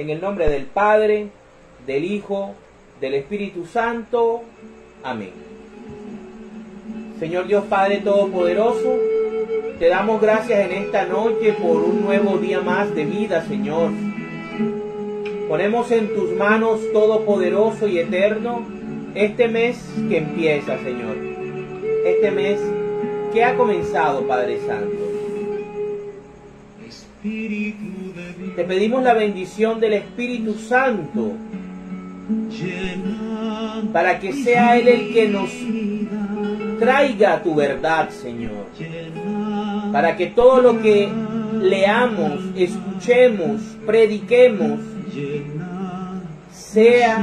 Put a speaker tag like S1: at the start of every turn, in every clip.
S1: En el nombre del Padre, del Hijo, del Espíritu Santo. Amén. Señor Dios Padre Todopoderoso, te damos gracias en esta noche por un nuevo día más de vida, Señor. Ponemos en tus manos todopoderoso y eterno este mes que empieza, Señor. Este mes que ha comenzado, Padre Santo. Te pedimos la bendición del Espíritu Santo para que sea Él el que nos traiga tu verdad, Señor. Para que todo lo que leamos, escuchemos, prediquemos, sea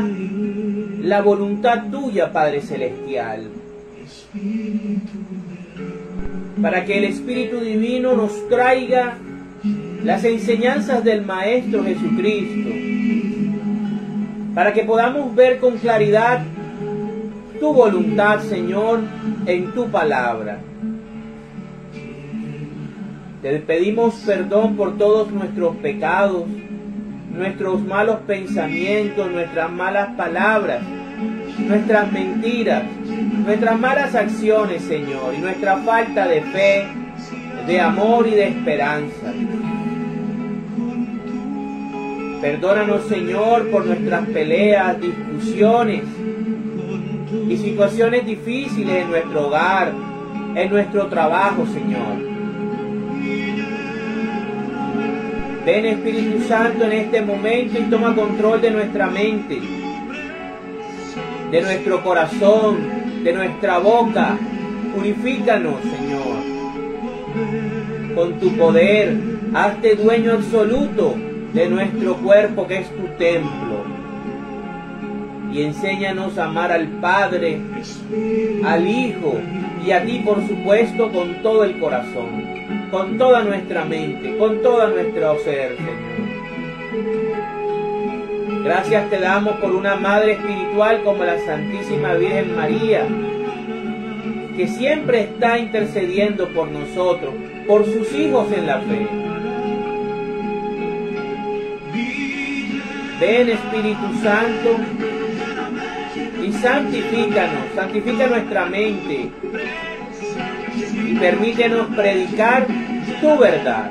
S1: la voluntad tuya, Padre Celestial. Para que el Espíritu Divino nos traiga las enseñanzas del Maestro Jesucristo, para que podamos ver con claridad tu voluntad, Señor, en tu palabra. Te pedimos perdón por todos nuestros pecados, nuestros malos pensamientos, nuestras malas palabras, nuestras mentiras, nuestras malas acciones, Señor, y nuestra falta de fe, de amor y de esperanza. Perdónanos, Señor, por nuestras peleas, discusiones y situaciones difíciles en nuestro hogar, en nuestro trabajo, Señor. Ven, Espíritu Santo, en este momento y toma control de nuestra mente, de nuestro corazón, de nuestra boca. Purifícanos, Señor. Con tu poder, hazte dueño absoluto de nuestro cuerpo, que es tu templo. Y enséñanos a amar al Padre, al Hijo y a ti, por supuesto, con todo el corazón, con toda nuestra mente, con todo nuestro ser, Señor. Gracias te damos por una Madre espiritual como la Santísima Virgen María, que siempre está intercediendo por nosotros, por sus hijos en la fe. Ven, Espíritu Santo, y santifícanos, santifica nuestra mente y permítenos predicar tu verdad.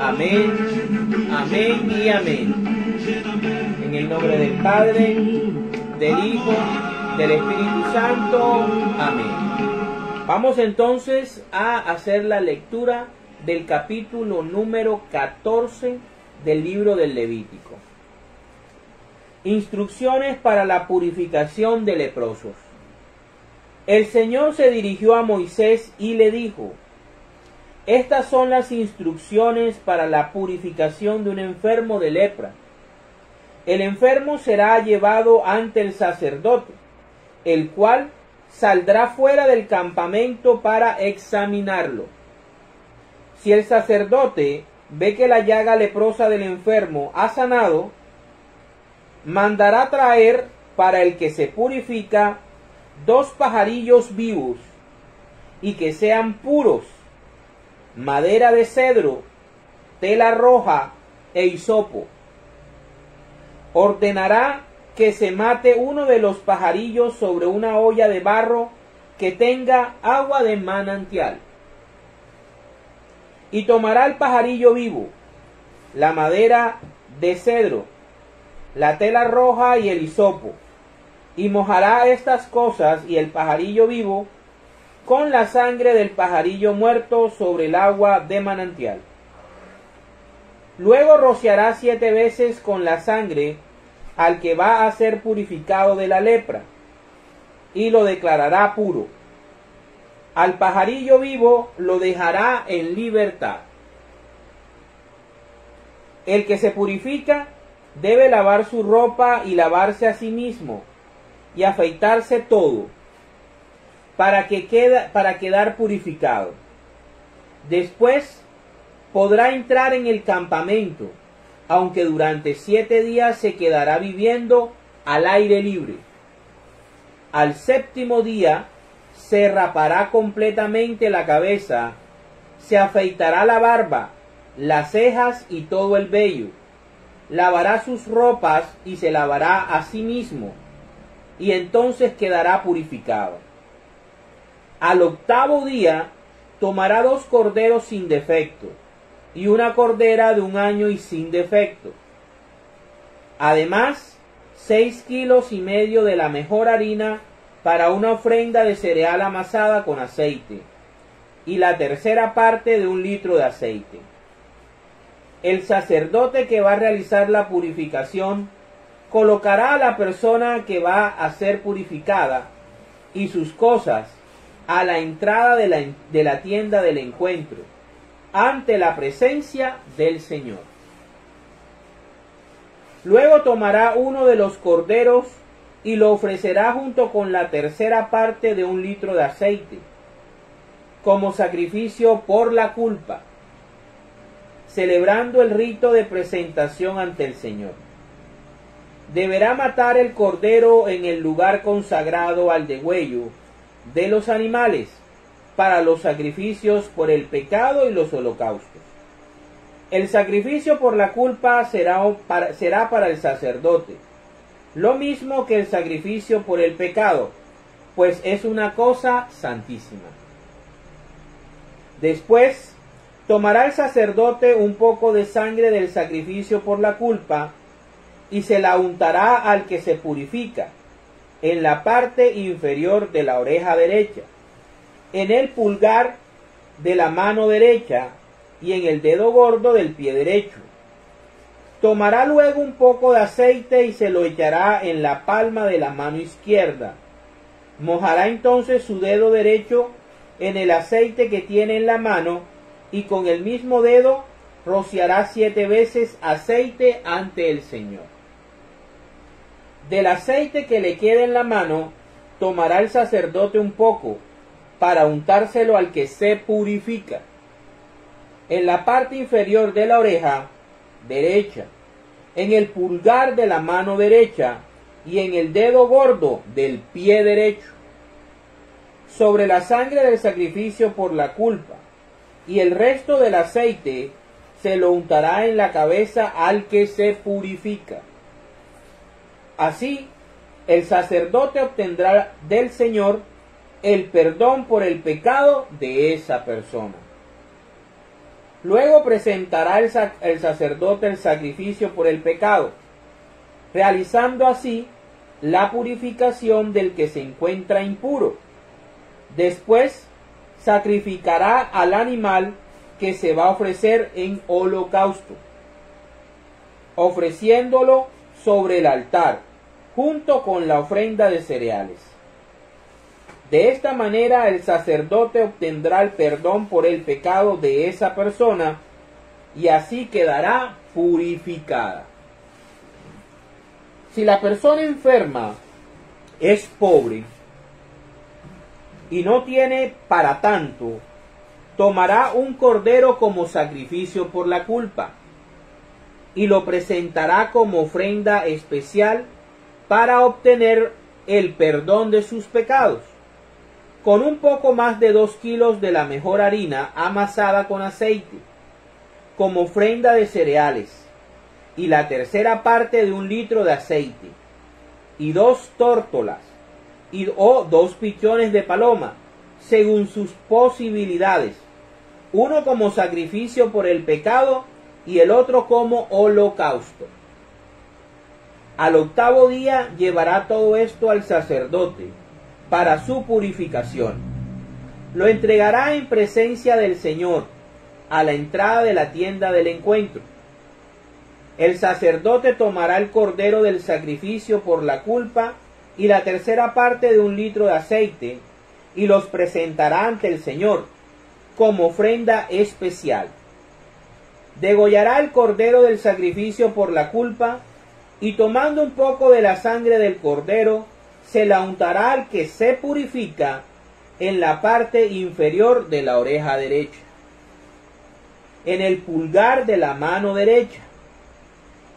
S1: Amén, amén y amén. En el nombre del Padre, del Hijo, del Espíritu Santo. Amén. Vamos entonces a hacer la lectura del capítulo número 14 del libro del Levítico. Instrucciones para la purificación de leprosos. El Señor se dirigió a Moisés y le dijo: estas son las instrucciones para la purificación de un enfermo de lepra. El enfermo será llevado ante el sacerdote, el cual saldrá fuera del campamento para examinarlo. Si el sacerdote ve que la llaga leprosa del enfermo ha sanado, mandará traer para el que se purifica 2 pajarillos vivos y que sean puros, madera de cedro, tela roja e hisopo. Ordenará que se mate uno de los pajarillos sobre una olla de barro que tenga agua de manantial. Y tomará el pajarillo vivo, la madera de cedro, la tela roja y el hisopo, y mojará estas cosas y el pajarillo vivo con la sangre del pajarillo muerto sobre el agua de manantial. Luego rociará 7 veces con la sangre al que va a ser purificado de la lepra, y lo declarará puro. Al pajarillo vivo lo dejará en libertad. El que se purifica debe lavar su ropa y lavarse a sí mismo, y afeitarse todo, para quedar purificado. Después podrá entrar en el campamento, aunque durante 7 días se quedará viviendo al aire libre. Al 7º día se rapará completamente la cabeza, se afeitará la barba, las cejas y todo el vello. Lavará sus ropas y se lavará a sí mismo, y entonces quedará purificado. Al octavo día tomará 2 corderos sin defecto, y una cordera de 1 año y sin defecto. Además, 6,5 kilos de la mejor harina para una ofrenda de cereal amasada con aceite, y la tercera parte de 1 litro de aceite. El sacerdote que va a realizar la purificación colocará a la persona que va a ser purificada y sus cosas a la entrada de la tienda del encuentro, ante la presencia del Señor. Luego tomará uno de los corderos y lo ofrecerá junto con la tercera parte de 1 litro de aceite, como sacrificio por la culpa, celebrando el rito de presentación ante el Señor. Deberá matar el cordero en el lugar consagrado al degüello de los animales para los sacrificios por el pecado y los holocaustos. El sacrificio por la culpa será para el sacerdote, lo mismo que el sacrificio por el pecado, pues es una cosa santísima. Después tomará el sacerdote un poco de sangre del sacrificio por la culpa y se la untará al que se purifica en la parte inferior de la oreja derecha, en el pulgar de la mano derecha y en el dedo gordo del pie derecho. Tomará luego un poco de aceite y se lo echará en la palma de la mano izquierda. Mojará entonces su dedo derecho en el aceite que tiene en la mano y con el mismo dedo rociará 7 veces aceite ante el Señor. Del aceite que le quede en la mano tomará el sacerdote un poco para untárselo al que se purifica, en la parte inferior de la oreja derecha, en el pulgar de la mano derecha y en el dedo gordo del pie derecho, sobre la sangre del sacrificio por la culpa, y el resto del aceite se lo untará en la cabeza al que se purifica. Así, el sacerdote obtendrá del Señor el perdón por el pecado de esa persona. Luego presentará el sacerdote el sacrificio por el pecado, realizando así la purificación del que se encuentra impuro. Después sacrificará al animal que se va a ofrecer en holocausto, ofreciéndolo sobre el altar, junto con la ofrenda de cereales. De esta manera el sacerdote obtendrá el perdón por el pecado de esa persona y así quedará purificada. Si la persona enferma es pobre y no tiene para tanto, tomará un cordero como sacrificio por la culpa y lo presentará como ofrenda especial para obtener el perdón de sus pecados, con un poco más de 2 kilos de la mejor harina amasada con aceite, como ofrenda de cereales, y la tercera parte de 1 litro de aceite, y 2 tórtolas, o 2 pichones de paloma, según sus posibilidades, uno como sacrificio por el pecado y el otro como holocausto. Al octavo día llevará todo esto al sacerdote para su purificación. Lo entregará en presencia del Señor a la entrada de la tienda del encuentro. El sacerdote tomará el cordero del sacrificio por la culpa y la tercera parte de 1 litro de aceite y los presentará ante el Señor como ofrenda especial. Degollará el cordero del sacrificio por la culpa y tomando un poco de la sangre del cordero se la untará al que se purifica en la parte inferior de la oreja derecha, en el pulgar de la mano derecha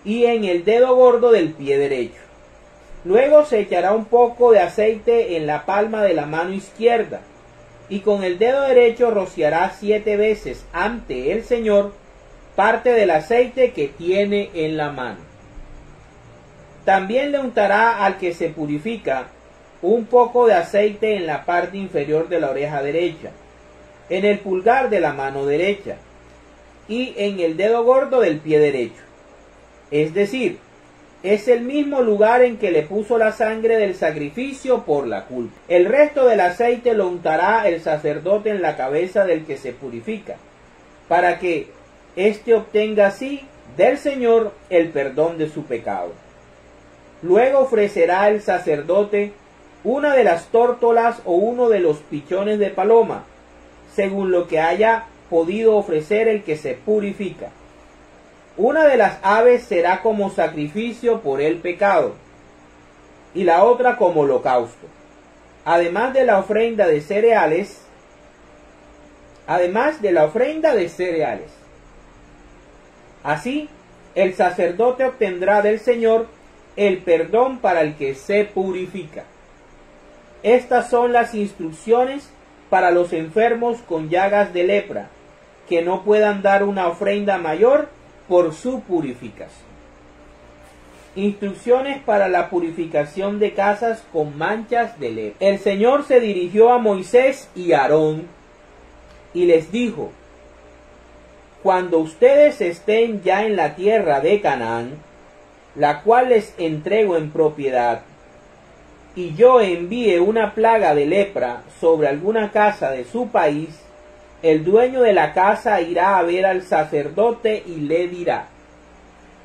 S1: y en el dedo gordo del pie derecho. Luego se echará un poco de aceite en la palma de la mano izquierda y con el dedo derecho rociará 7 veces ante el Señor parte del aceite que tiene en la mano. También le untará al que se purifica un poco de aceite en la parte inferior de la oreja derecha, en el pulgar de la mano derecha y en el dedo gordo del pie derecho. Es decir, es el mismo lugar en que le puso la sangre del sacrificio por la culpa. El resto del aceite lo untará el sacerdote en la cabeza del que se purifica, para que éste obtenga así del Señor el perdón de su pecado. Luego ofrecerá el sacerdote una de las tórtolas o uno de los pichones de paloma, según lo que haya podido ofrecer el que se purifica. Una de las aves será como sacrificio por el pecado, y la otra como holocausto, además de la ofrenda de cereales, Así, el sacerdote obtendrá del Señor el perdón para el que se purifica. Estas son las instrucciones para los enfermos con llagas de lepra, que no puedan dar una ofrenda mayor por su purificación. Instrucciones para la purificación de casas con manchas de lepra. El Señor se dirigió a Moisés y a Aarón y les dijo: cuando ustedes estén ya en la tierra de Canaán, la cual les entrego en propiedad, y yo envíe una plaga de lepra sobre alguna casa de su país, el dueño de la casa irá a ver al sacerdote y le dirá: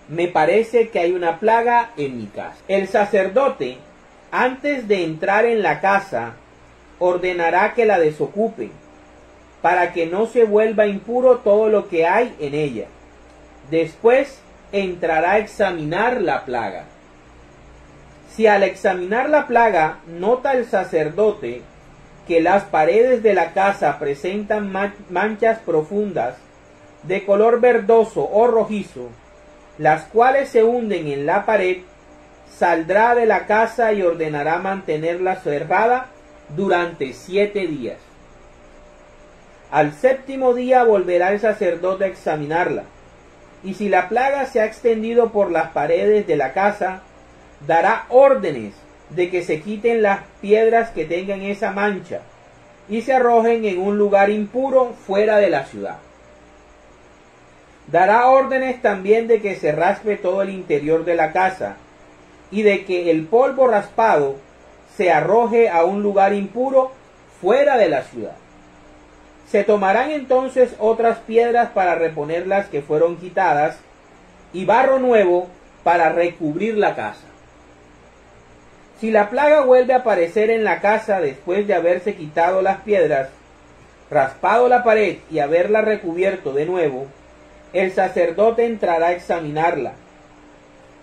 S1: me parece que hay una plaga en mi casa. El sacerdote, antes de entrar en la casa, ordenará que la desocupen, para que no se vuelva impuro todo lo que hay en ella. Después entrará a examinar la plaga. Si al examinar la plaga nota el sacerdote que las paredes de la casa presentan manchas profundas de color verdoso o rojizo, las cuales se hunden en la pared, saldrá de la casa y ordenará mantenerla cerrada durante 7 días. Al 7º día volverá el sacerdote a examinarla, y si la plaga se ha extendido por las paredes de la casa, dará órdenes de que se quiten las piedras que tengan esa mancha y se arrojen en un lugar impuro fuera de la ciudad. Dará órdenes también de que se raspe todo el interior de la casa y de que el polvo raspado se arroje a un lugar impuro fuera de la ciudad. Se tomarán entonces otras piedras para reponer las que fueron quitadas y barro nuevo para recubrir la casa. Si la plaga vuelve a aparecer en la casa después de haberse quitado las piedras, raspado la pared y haberla recubierto de nuevo, el sacerdote entrará a examinarla.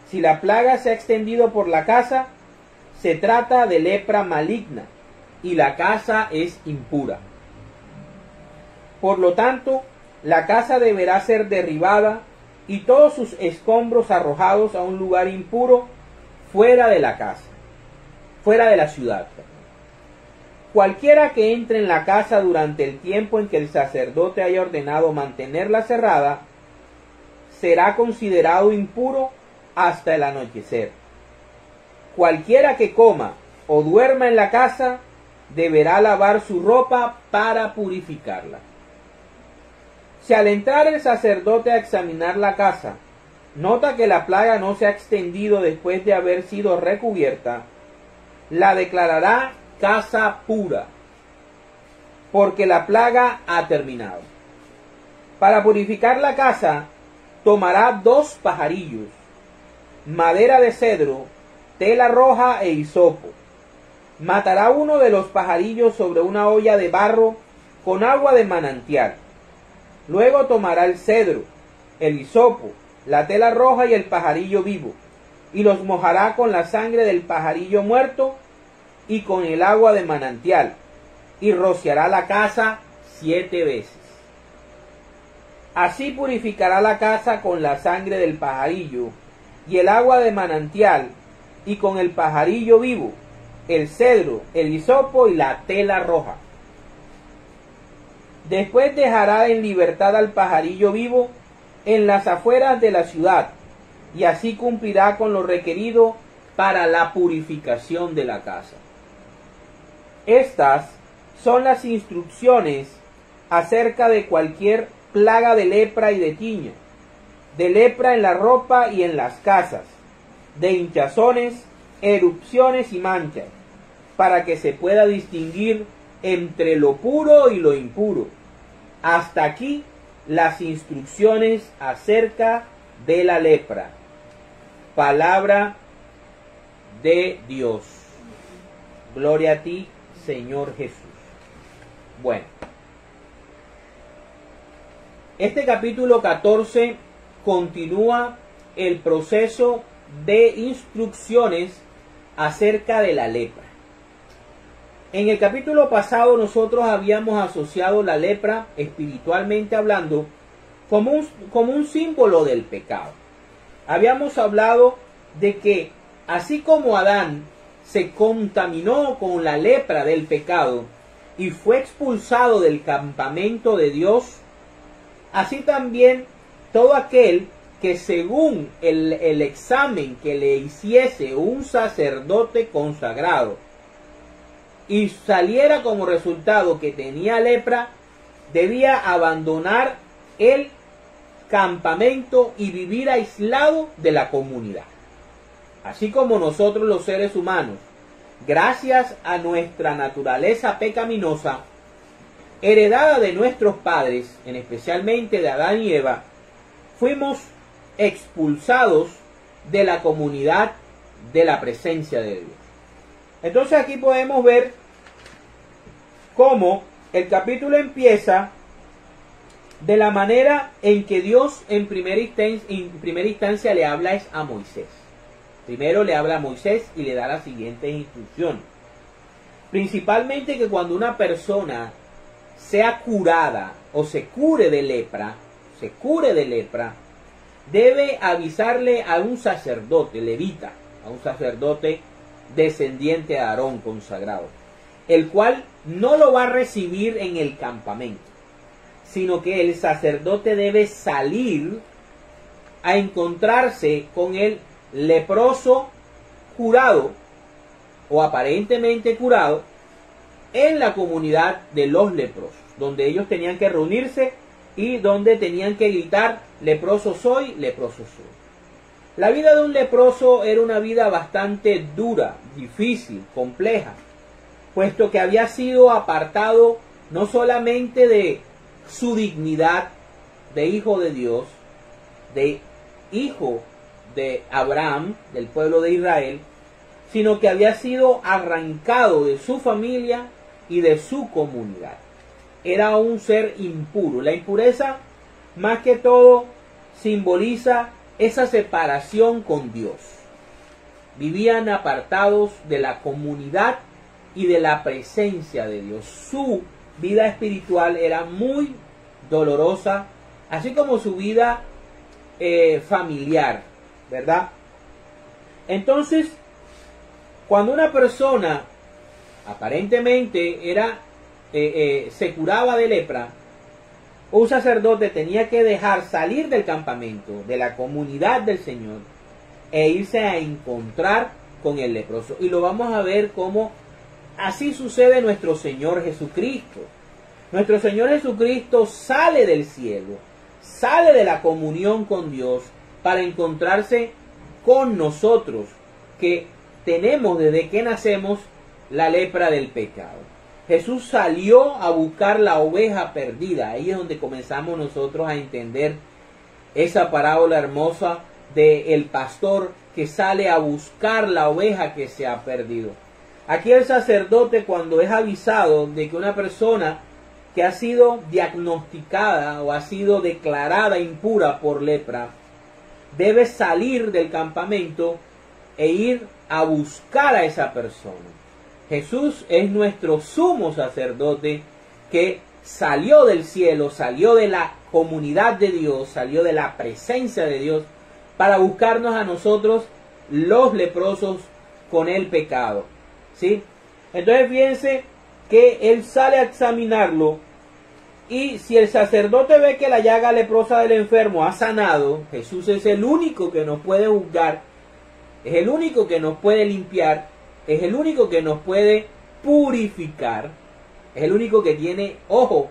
S1: Si la plaga se ha extendido por la casa, se trata de lepra maligna y la casa es impura. Por lo tanto, la casa deberá ser derribada y todos sus escombros arrojados a un lugar impuro fuera de la casa, fuera de la ciudad. Cualquiera que entre en la casa durante el tiempo en que el sacerdote haya ordenado mantenerla cerrada, será considerado impuro hasta el anochecer. Cualquiera que coma o duerma en la casa deberá lavar su ropa para purificarla. Si al entrar el sacerdote a examinar la casa, nota que la plaga no se ha extendido después de haber sido recubierta, la declarará casa pura, porque la plaga ha terminado. Para purificar la casa, tomará 2 pajarillos, madera de cedro, tela roja e hisopo. Matará uno de los pajarillos sobre una olla de barro con agua de manantial. Luego tomará el cedro, el hisopo, la tela roja y el pajarillo vivo, y los mojará con la sangre del pajarillo muerto y con el agua de manantial, y rociará la casa 7 veces. Así purificará la casa con la sangre del pajarillo y el agua de manantial, y con el pajarillo vivo, el cedro, el hisopo y la tela roja. Después dejará en libertad al pajarillo vivo en las afueras de la ciudad, y así cumplirá con lo requerido para la purificación de la casa. Estas son las instrucciones acerca de cualquier plaga de lepra y de tiña, de lepra en la ropa y en las casas, de hinchazones, erupciones y manchas, para que se pueda distinguir entre lo puro y lo impuro. Hasta aquí las instrucciones acerca de la lepra. Palabra de Dios. Gloria a ti, Señor Jesús. Bueno, este capítulo 14 continúa el proceso de instrucciones acerca de la lepra. En el capítulo pasado nosotros habíamos asociado la lepra, espiritualmente hablando, como un símbolo del pecado. Habíamos hablado de que así como Adán se contaminó con la lepra del pecado y fue expulsado del campamento de Dios, así también todo aquel que según el examen que le hiciese un sacerdote consagrado y saliera como resultado que tenía lepra, debía abandonar el campamento y vivir aislado de la comunidad. Así como nosotros los seres humanos, gracias a nuestra naturaleza pecaminosa, heredada de nuestros padres, en especialmente de Adán y Eva, fuimos expulsados de la comunidad de la presencia de Dios. Entonces aquí podemos ver cómo el capítulo empieza de la manera en que Dios en primera instancia le habla es a Moisés. Primero le habla a Moisés y le da las siguientes instrucciones. Principalmente que cuando una persona sea curada o se cure de lepra, debe avisarle a un sacerdote levita, a un sacerdote descendiente de Aarón consagrado, el cual no lo va a recibir en el campamento, sino que el sacerdote debe salir a encontrarse con el leproso curado o aparentemente curado en la comunidad de los leprosos, donde ellos tenían que reunirse y donde tenían que gritar: leproso soy, leproso soy. La vida de un leproso era una vida bastante dura, difícil, compleja, puesto que había sido apartado no solamente de su dignidad de hijo de Dios, de hijo de Abraham, del pueblo de Israel, sino que había sido arrancado de su familia y de su comunidad. Era un ser impuro. La impureza, más que todo, simboliza esa separación con Dios. Vivían apartados de la comunidad y de la presencia de Dios. Su vida espiritual era muy dolorosa, así como su vida familiar, ¿verdad? Entonces, cuando una persona aparentemente se curaba de lepra, un sacerdote tenía que dejar salir del campamento, de la comunidad del Señor, e irse a encontrar con el leproso. Y lo vamos a ver cómo así sucede nuestro Señor Jesucristo. Nuestro Señor Jesucristo sale del cielo, sale de la comunión con Dios para encontrarse con nosotros, que tenemos desde que nacemos la lepra del pecado. Jesús salió a buscar la oveja perdida. Ahí es donde comenzamos nosotros a entender esa parábola hermosa del pastor que sale a buscar la oveja que se ha perdido. Aquí el sacerdote, cuando es avisado de que una persona que ha sido diagnosticada o ha sido declarada impura por lepra, debe salir del campamento e ir a buscar a esa persona. Jesús es nuestro sumo sacerdote que salió del cielo, salió de la comunidad de Dios, salió de la presencia de Dios para buscarnos a nosotros, los leprosos, con el pecado. ¿Sí? Entonces fíjense que él sale a examinarlo Y si el sacerdote ve que la llaga leprosa del enfermo ha sanado, Jesús es el único que nos puede juzgar, es el único que nos puede limpiar, es el único que nos puede purificar, es el único que tiene ojo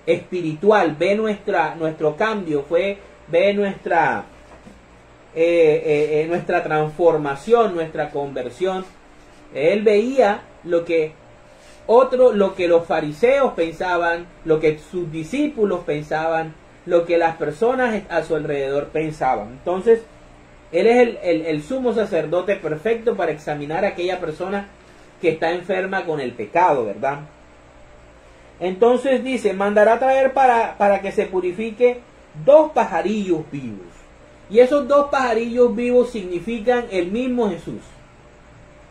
S1: espiritual, ve nuestro cambio, ve nuestra transformación, nuestra conversión. Él veía lo que los fariseos pensaban, lo que sus discípulos pensaban, lo que las personas a su alrededor pensaban. Entonces, él es el sumo sacerdote perfecto para examinar a aquella persona que está enferma con el pecado, ¿verdad? Entonces dice, mandará traer para que se purifique 2 pajarillos vivos. Y esos 2 pajarillos vivos significan el mismo Jesús.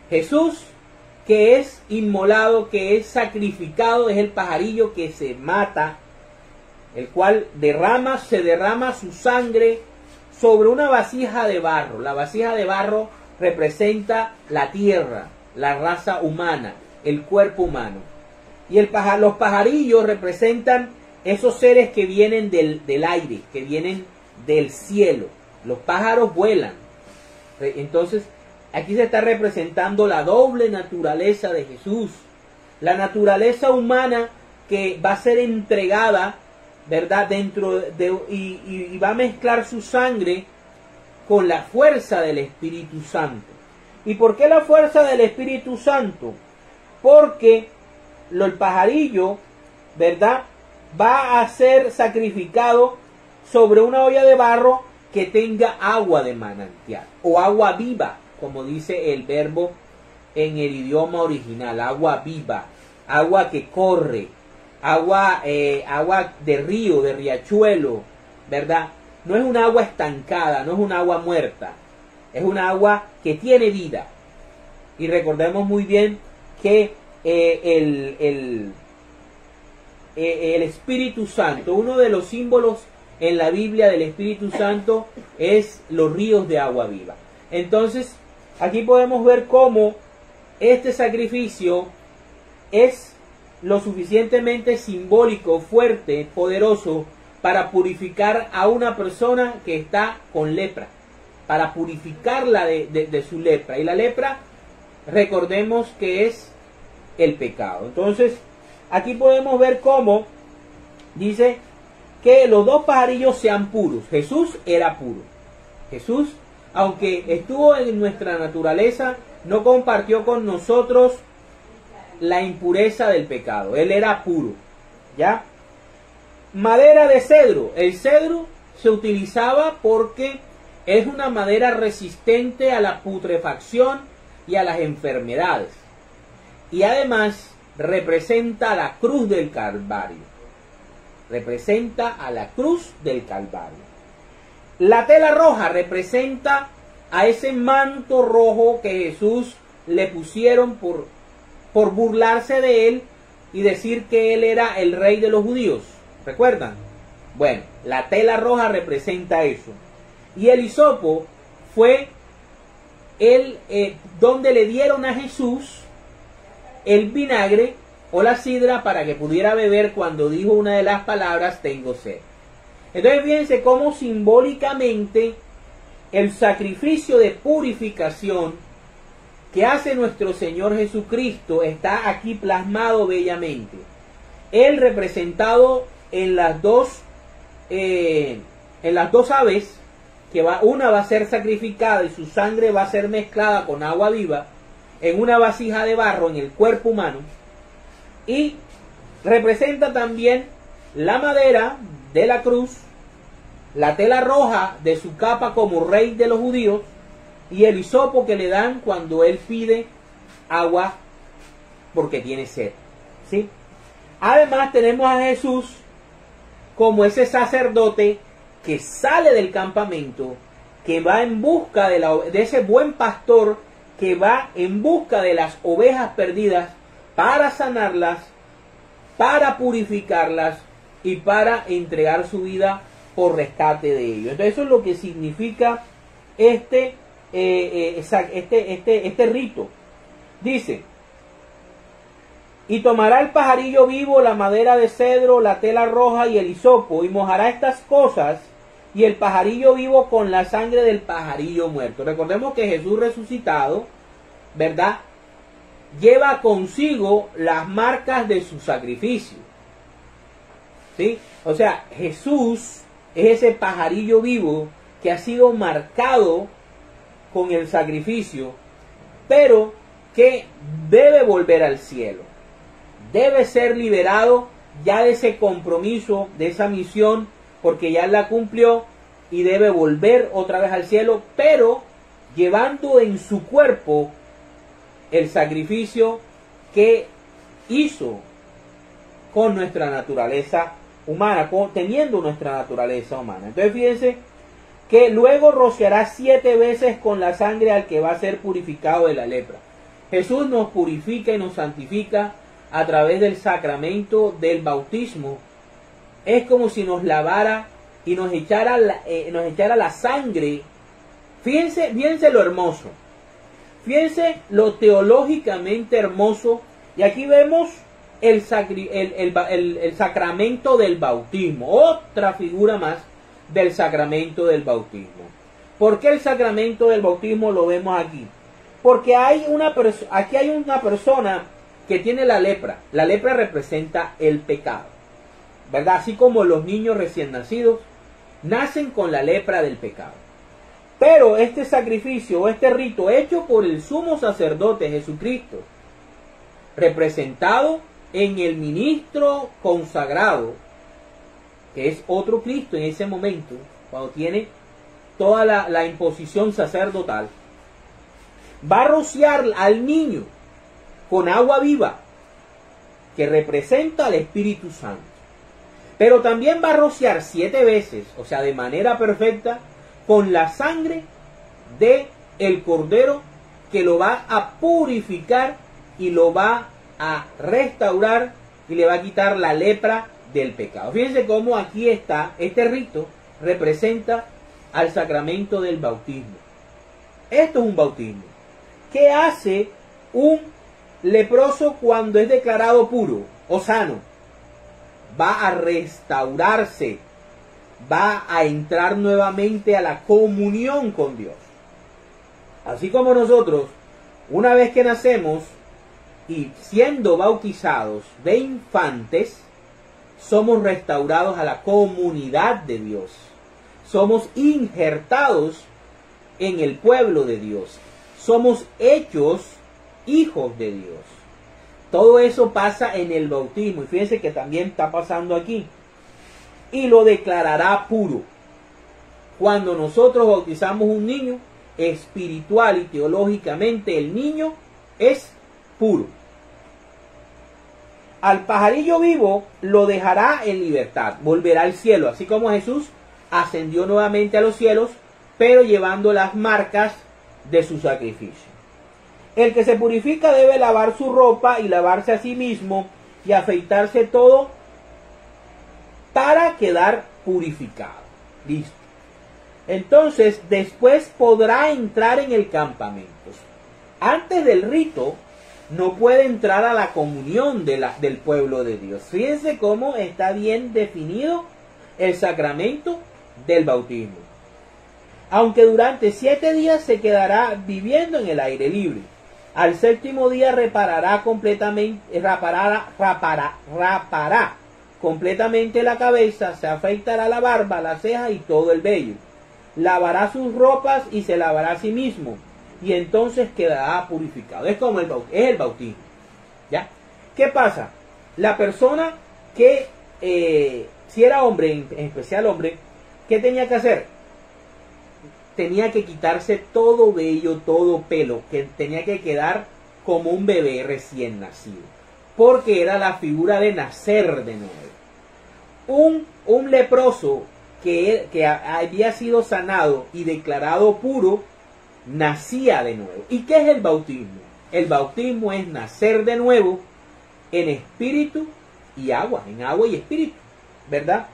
S1: Jesús que es inmolado, que es sacrificado, es el pajarillo que se mata, el cual se derrama su sangre sobre una vasija de barro. La vasija de barro representa la tierra, la raza humana, el cuerpo humano. Y los pajarillos representan esos seres que vienen del aire, que vienen del cielo. Los pájaros vuelan. Entonces, aquí se está representando la doble naturaleza de Jesús. La naturaleza humana que va a ser entregada, ¿verdad? Y va a mezclar su sangre con la fuerza del Espíritu Santo. ¿Y por qué la fuerza del Espíritu Santo? Porque el pajarillo, ¿verdad?, va a ser sacrificado sobre una olla de barro que tenga agua de manantial o agua viva, como dice el verbo en el idioma original, agua viva, agua que corre, agua de río, de riachuelo, ¿verdad? No es un agua estancada, no es un agua muerta, es un agua que tiene vida. Y recordemos muy bien que el Espíritu Santo, uno de los símbolos en la Biblia del Espíritu Santo es los ríos de agua viva. Entonces, aquí podemos ver cómo este sacrificio es lo suficientemente simbólico, fuerte, poderoso para purificar a una persona que está con lepra, para purificarla de su lepra. Y la lepra, recordemos que es el pecado. Entonces, aquí podemos ver cómo dice que los 2 pajarillos sean puros. Jesús era puro. Jesús, aunque estuvo en nuestra naturaleza, no compartió con nosotros la impureza del pecado. Él era puro, ¿ya? Madera de cedro. El cedro se utilizaba porque es una madera resistente a la putrefacción y a las enfermedades. Y además representa la cruz del Calvario. Representa a la cruz del Calvario. La tela roja representa a ese manto rojo que Jesús le pusieron por burlarse de él y decir que él era el rey de los judíos. ¿Recuerdan? Bueno, la tela roja representa eso. Y el hisopo fue donde le dieron a Jesús el vinagre o la sidra para que pudiera beber cuando dijo una de las palabras, tengo sed. Entonces fíjense cómo simbólicamente el sacrificio de purificación que hace nuestro Señor Jesucristo está aquí plasmado bellamente. Él representado en las dos aves, que una va a ser sacrificada y su sangre va a ser mezclada con agua viva en una vasija de barro en el cuerpo humano. Y representa también la madera de la cruz, la tela roja de su capa como rey de los judíos y el hisopo que le dan cuando él pide agua porque tiene sed, ¿sí? Además tenemos a Jesús como ese sacerdote que sale del campamento, que va en busca de ese buen pastor, que va en busca de las ovejas perdidas para sanarlas, para purificarlas y para entregar su vida por rescate de ellos. Entonces eso es lo que significa este rito. Dice, Y tomará el pajarillo vivo, la madera de cedro, la tela roja y el hisopo, y mojará estas cosas y el pajarillo vivo con la sangre del pajarillo muerto. Recordemos que Jesús resucitado, ¿verdad?, lleva consigo las marcas de su sacrificio. ¿Sí? O sea, Jesús es ese pajarillo vivo que ha sido marcado con el sacrificio, pero que debe volver al cielo. Debe ser liberado ya de ese compromiso, de esa misión, porque ya la cumplió y debe volver otra vez al cielo, pero llevando en su cuerpo el sacrificio que hizo con nuestra naturaleza humana, teniendo nuestra naturaleza humana. Entonces fíjense que luego rociará 7 veces con la sangre al que va a ser purificado de la lepra. Jesús nos purifica y nos santifica a través del sacramento del bautismo. Es como si nos lavara y nos echara la sangre. Fíjense lo hermoso. Fíjense lo teológicamente hermoso. Y aquí vemos el sacramento del bautismo. Otra figura más del sacramento del bautismo. ¿Por qué el sacramento del bautismo lo vemos aquí? Porque aquí hay una persona que tiene la lepra. La lepra representa el pecado, ¿verdad? Así como los niños recién nacidos nacen con la lepra del pecado. Pero este sacrificio o este rito hecho por el sumo sacerdote Jesucristo, representado en el ministro consagrado, que es otro Cristo en ese momento, cuando tiene toda la imposición sacerdotal, va a rociar al niño con agua viva, que representa al Espíritu Santo. Pero también va a rociar 7 veces, o sea, de manera perfecta, con la sangre de el cordero, que lo va a purificar y lo va a restaurar y le va a quitar la lepra del pecado. Fíjense cómo aquí está, este rito representa al sacramento del bautismo. Esto es un bautismo. ¿Qué hace un leproso cuando es declarado puro o sano? Va a restaurarse, va a entrar nuevamente a la comunión con Dios. Así como nosotros, una vez que nacemos y siendo bautizados de infantes, somos restaurados a la comunidad de Dios. Somos injertados en el pueblo de Dios. Somos hechos hijos de Dios. Todo eso pasa en el bautismo. Y fíjense que también está pasando aquí. Y lo declarará puro. Cuando nosotros bautizamos un niño, espiritual y teológicamente el niño es puro. Al pajarillo vivo lo dejará en libertad, volverá al cielo, así como Jesús ascendió nuevamente a los cielos, pero llevando las marcas de su sacrificio. El que se purifica debe lavar su ropa y lavarse a sí mismo y afeitarse todo para quedar purificado. Listo. Entonces, después podrá entrar en el campamento. Antes del rito, no puede entrar a la comunión del pueblo de Dios. Fíjense cómo está bien definido el sacramento del bautismo. Aunque durante 7 días se quedará viviendo en el aire libre. Al 7º día rapará completamente la cabeza, se afeitará la barba, las cejas y todo el vello. Lavará sus ropas y se lavará a sí mismo. Y entonces quedará purificado. Es como es el bautismo. ¿Ya? ¿Qué pasa? La persona que, si era hombre, en especial hombre, ¿qué tenía que hacer? Tenía que quitarse todo vello, todo pelo, que tenía que quedar como un bebé recién nacido. Porque era la figura de nacer de nuevo. Un leproso que había sido sanado y declarado puro, nacía de nuevo. ¿Y qué es el bautismo? El bautismo es nacer de nuevo en espíritu y agua, en agua y espíritu, ¿verdad?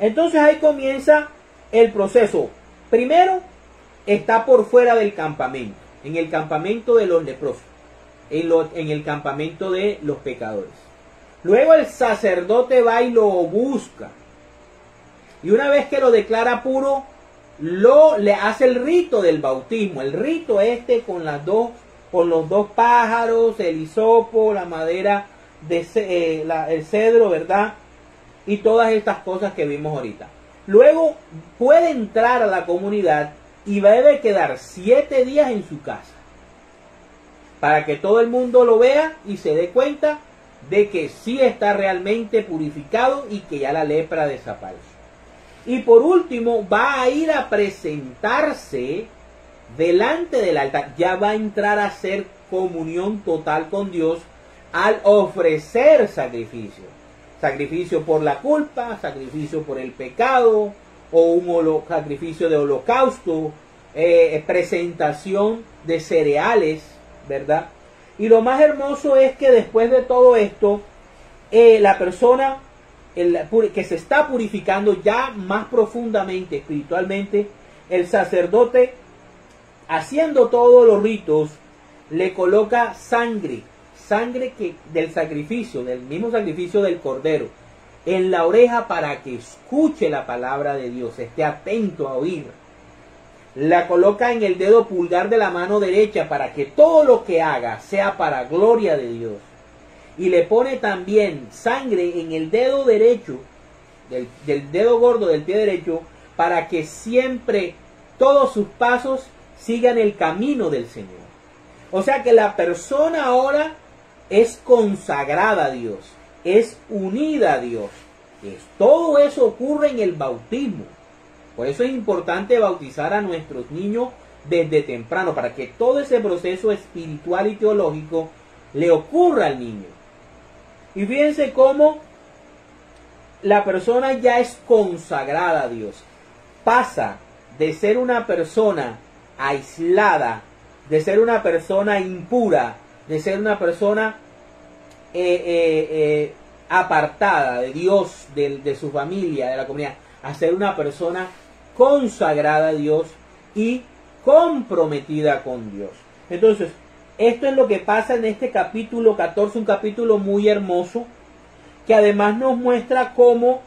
S1: Entonces ahí comienza el proceso. Primero está por fuera del campamento, en el campamento de los leprosos. en el campamento de los pecadores. Luego el sacerdote va y lo busca. Y una vez que lo declara puro, le hace el rito del bautismo. El rito con los dos pájaros, el hisopo, la madera, el cedro, ¿verdad? Y todas estas cosas que vimos ahorita. Luego puede entrar a la comunidad y debe quedar 7 días en su casa, para que todo el mundo lo vea y se dé cuenta de que sí está realmente purificado y que ya la lepra desapareció. Y por último va a ir a presentarse delante del altar. Ya va a entrar a hacer comunión total con Dios al ofrecer sacrificio. Sacrificio por la culpa, sacrificio por el pecado, o un sacrificio de holocausto, presentación de cereales, ¿verdad? Y lo más hermoso es que después de todo esto, la persona que se está purificando ya más profundamente, espiritualmente, el sacerdote, haciendo todos los ritos, le coloca sangre del sacrificio, del mismo sacrificio del cordero, en la oreja para que escuche la palabra de Dios, esté atento a oír. La coloca en el dedo pulgar de la mano derecha para que todo lo que haga sea para gloria de Dios. Y le pone también sangre en el dedo derecho, del dedo gordo del pie derecho, para que siempre todos sus pasos sigan el camino del Señor. O sea que la persona ahora es consagrada a Dios, es unida a Dios. Todo eso ocurre en el bautismo. Por eso es importante bautizar a nuestros niños desde temprano, para que todo ese proceso espiritual y teológico le ocurra al niño. Y fíjense cómo la persona ya es consagrada a Dios. Pasa de ser una persona aislada, de ser una persona impura, de ser una persona apartada de Dios, de su familia, de la comunidad, a ser una persona consagrada a Dios y comprometida con Dios. Entonces, esto es lo que pasa en este capítulo 14, un capítulo muy hermoso, que además nos muestra cómo,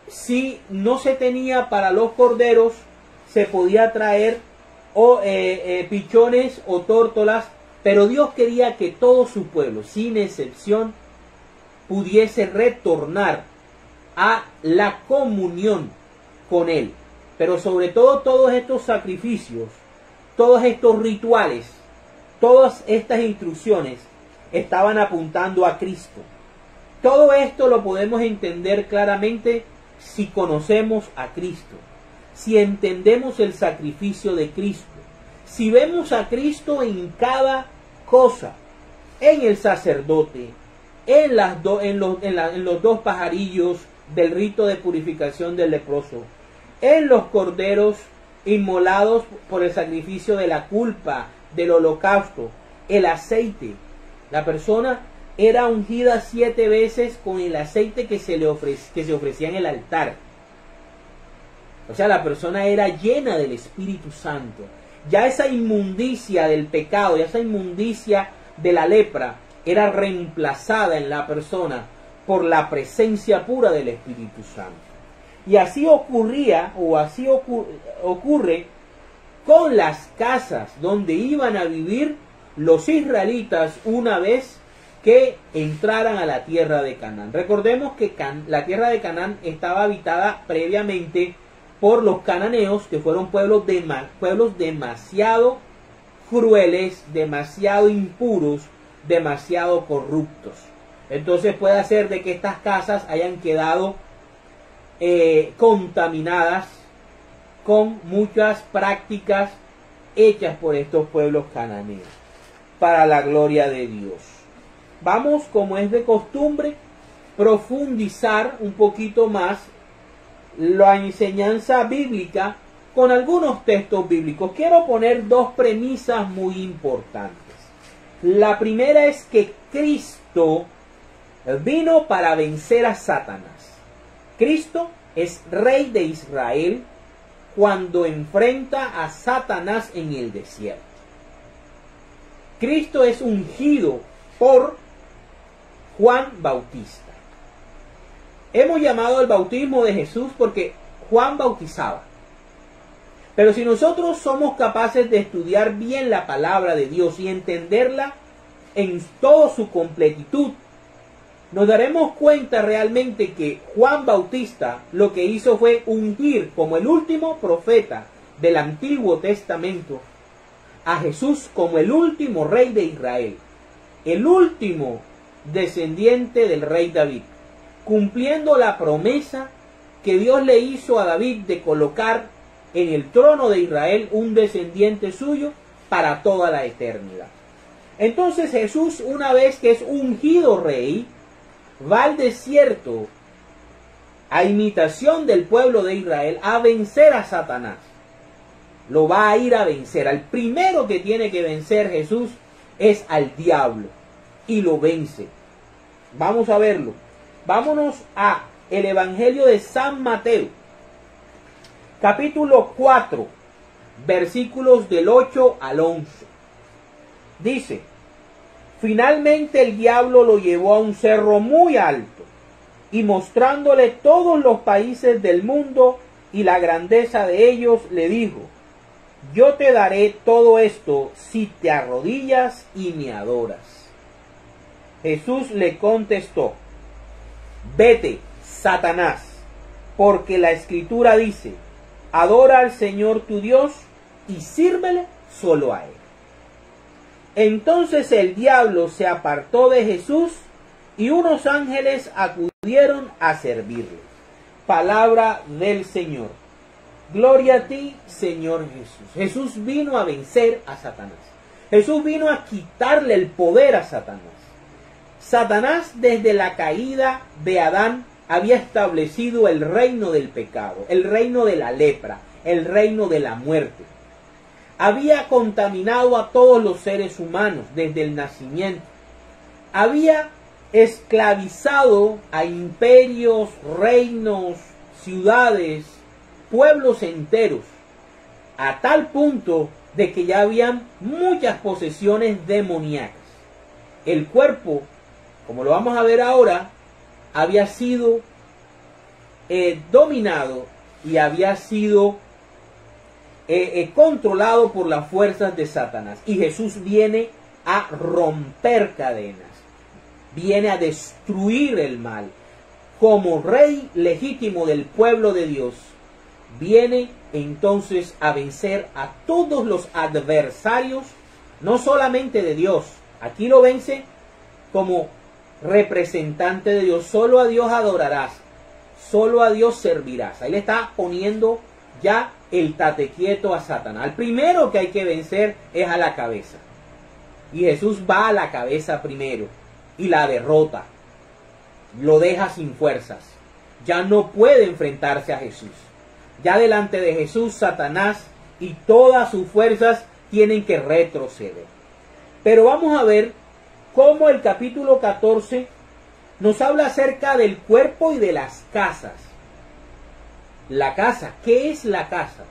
S1: si no se tenía para los corderos, se podía traer pichones o tórtolas, pero Dios quería que todo su pueblo, sin excepción, pudiese retornar a la comunión con Él. Pero sobre todo todos estos sacrificios, todos estos rituales, todas estas instrucciones estaban apuntando a Cristo. Todo esto lo podemos entender claramente si conocemos a Cristo, si entendemos el sacrificio de Cristo, si vemos a Cristo en cada cosa, en el sacerdote, en los dos pajarillos del rito de purificación del leproso, en los corderos inmolados por el sacrificio de la culpa, del holocausto, el aceite. La persona era ungida 7 veces con el aceite que se ofrecía en el altar. O sea, la persona era llena del Espíritu Santo. Ya esa inmundicia del pecado, ya esa inmundicia de la lepra, era reemplazada en la persona por la presencia pura del Espíritu Santo. Y así ocurría, o así ocurre con las casas donde iban a vivir los israelitas una vez que entraran a la tierra de Canaán. Recordemos que la tierra de Canaán estaba habitada previamente por los cananeos, que fueron pueblos demasiado crueles, demasiado impuros, demasiado corruptos. Entonces puede ser de que estas casas hayan quedado contaminadas con muchas prácticas hechas por estos pueblos cananeos, para la gloria de Dios. Vamos, como es de costumbre, profundizar un poquito más la enseñanza bíblica con algunos textos bíblicos. Quiero poner 2 premisas muy importantes. La primera es que Cristo vino para vencer a Satanás. Cristo es rey de Israel cuando enfrenta a Satanás en el desierto. Cristo es ungido por Juan Bautista. Hemos llamado al bautismo de Jesús porque Juan bautizaba. Pero si nosotros somos capaces de estudiar bien la palabra de Dios y entenderla en toda su completitud, nos daremos cuenta realmente que Juan Bautista lo que hizo fue ungir como el último profeta del Antiguo Testamento a Jesús como el último rey de Israel, el último descendiente del rey David, cumpliendo la promesa que Dios le hizo a David de colocar en el trono de Israel un descendiente suyo para toda la eternidad. Entonces Jesús, una vez que es ungido rey, va al desierto a imitación del pueblo de Israel a vencer a Satanás. Lo va a ir a vencer. Al primero que tiene que vencer Jesús es al diablo y lo vence. Vamos a verlo. Vámonos a el Evangelio de San Mateo, capítulo 4, versículos del 8 al 11. Dice: finalmente el diablo lo llevó a un cerro muy alto y mostrándole todos los países del mundo y la grandeza de ellos, le dijo: yo te daré todo esto si te arrodillas y me adoras. Jesús le contestó: vete, Satanás, porque la Escritura dice: adora al Señor tu Dios y sírvele solo a Él. Entonces el diablo se apartó de Jesús y unos ángeles acudieron a servirle. Palabra del Señor. Gloria a ti, Señor Jesús. Jesús vino a vencer a Satanás. Jesús vino a quitarle el poder a Satanás. Satanás, desde la caída de Adán, había establecido el reino del pecado, el reino de la lepra, el reino de la muerte. Había contaminado a todos los seres humanos desde el nacimiento. Había esclavizado a imperios, reinos, ciudades, pueblos enteros, a tal punto de que ya habían muchas posesiones demoníacas. El cuerpo, como lo vamos a ver ahora, había sido dominado y había sido controlado por las fuerzas de Satanás. Y Jesús viene a romper cadenas, viene a destruir el mal. Como rey legítimo del pueblo de Dios, viene entonces a vencer a todos los adversarios, no solamente de Dios. Aquí lo vence como representante de Dios. Solo a Dios adorarás, solo a Dios servirás. Ahí le está poniendo ya el tate quieto a Satanás. El primero que hay que vencer es a la cabeza. Y Jesús va a la cabeza primero y la derrota. Lo deja sin fuerzas. Ya no puede enfrentarse a Jesús. Ya delante de Jesús, Satanás y todas sus fuerzas tienen que retroceder. Pero vamos a ver cómo el capítulo 14 nos habla acerca del cuerpo y de las casas. La casa, ¿qué es la casa?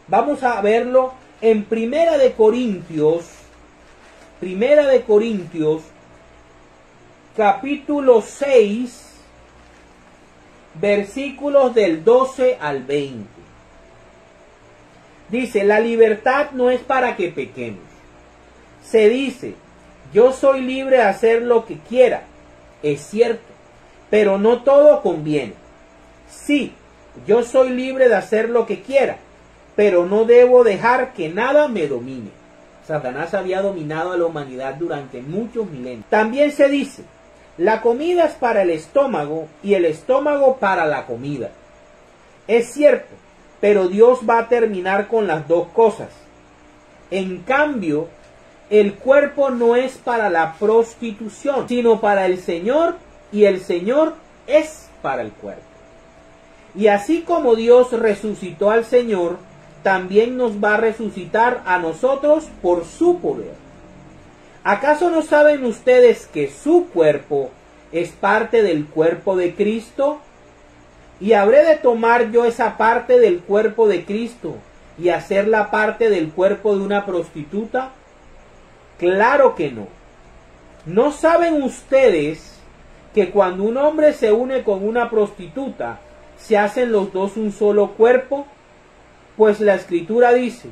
S1: Vamos a verlo en Primera de Corintios, capítulo 6, versículos del 12 al 20. Dice: la libertad no es para que pequemos. Se dice: yo soy libre de hacer lo que quiera. Es cierto, pero no todo conviene. Sí, yo soy libre de hacer lo que quiera, pero no debo dejar que nada me domine. Satanás había dominado a la humanidad durante muchos milenios. También se dice: la comida es para el estómago y el estómago para la comida. Es cierto, pero Dios va a terminar con las dos cosas. En cambio, el cuerpo no es para la prostitución, sino para el Señor, y el Señor es para el cuerpo. Y así como Dios resucitó al Señor, también nos va a resucitar a nosotros por su poder. ¿Acaso no saben ustedes que su cuerpo es parte del cuerpo de Cristo? ¿Y habré de tomar yo esa parte del cuerpo de Cristo y hacerla parte del cuerpo de una prostituta? Claro que no. ¿No saben ustedes que cuando un hombre se une con una prostituta, se hacen los dos un solo cuerpo? Pues la Escritura dice,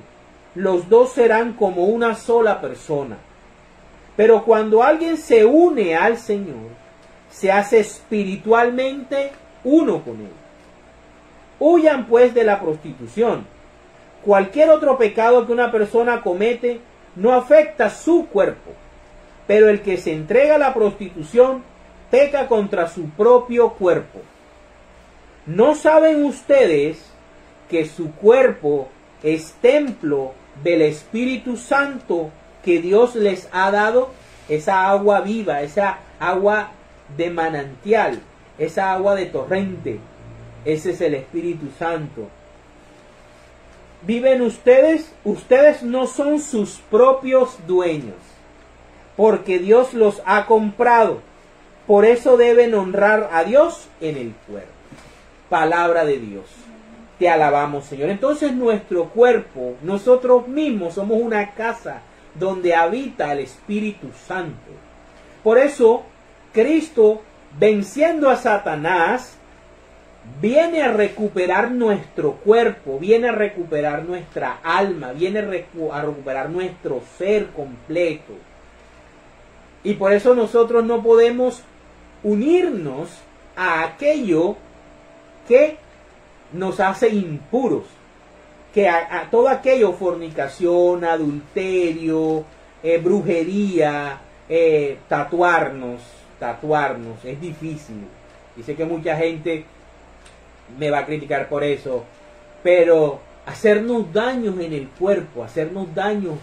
S1: los dos serán como una sola persona. Pero cuando alguien se une al Señor, se hace espiritualmente uno con Él. Huyan pues de la prostitución. Cualquier otro pecado que una persona comete no afecta su cuerpo, pero el que se entrega a la prostitución peca contra su propio cuerpo. ¿No saben ustedes que su cuerpo es templo del Espíritu Santo que Dios les ha dado? Esa agua viva, esa agua de manantial, esa agua de torrente, ese es el Espíritu Santo. ¿Viven ustedes? Ustedes no son sus propios dueños, porque Dios los ha comprado. Por eso deben honrar a Dios en el cuerpo. Palabra de Dios. Te alabamos, Señor. Entonces nuestro cuerpo, nosotros mismos somos una casa donde habita el Espíritu Santo. Por eso Cristo, venciendo a Satanás, viene a recuperar nuestro cuerpo, viene a recuperar nuestra alma, viene a recuperar nuestro ser completo. Y por eso nosotros no podemos unirnos a aquello que nos hace impuros, que a todo aquello, fornicación, adulterio, brujería, tatuarnos, es difícil. Y sé que mucha gente me va a criticar por eso, pero hacernos daños en el cuerpo, hacernos daño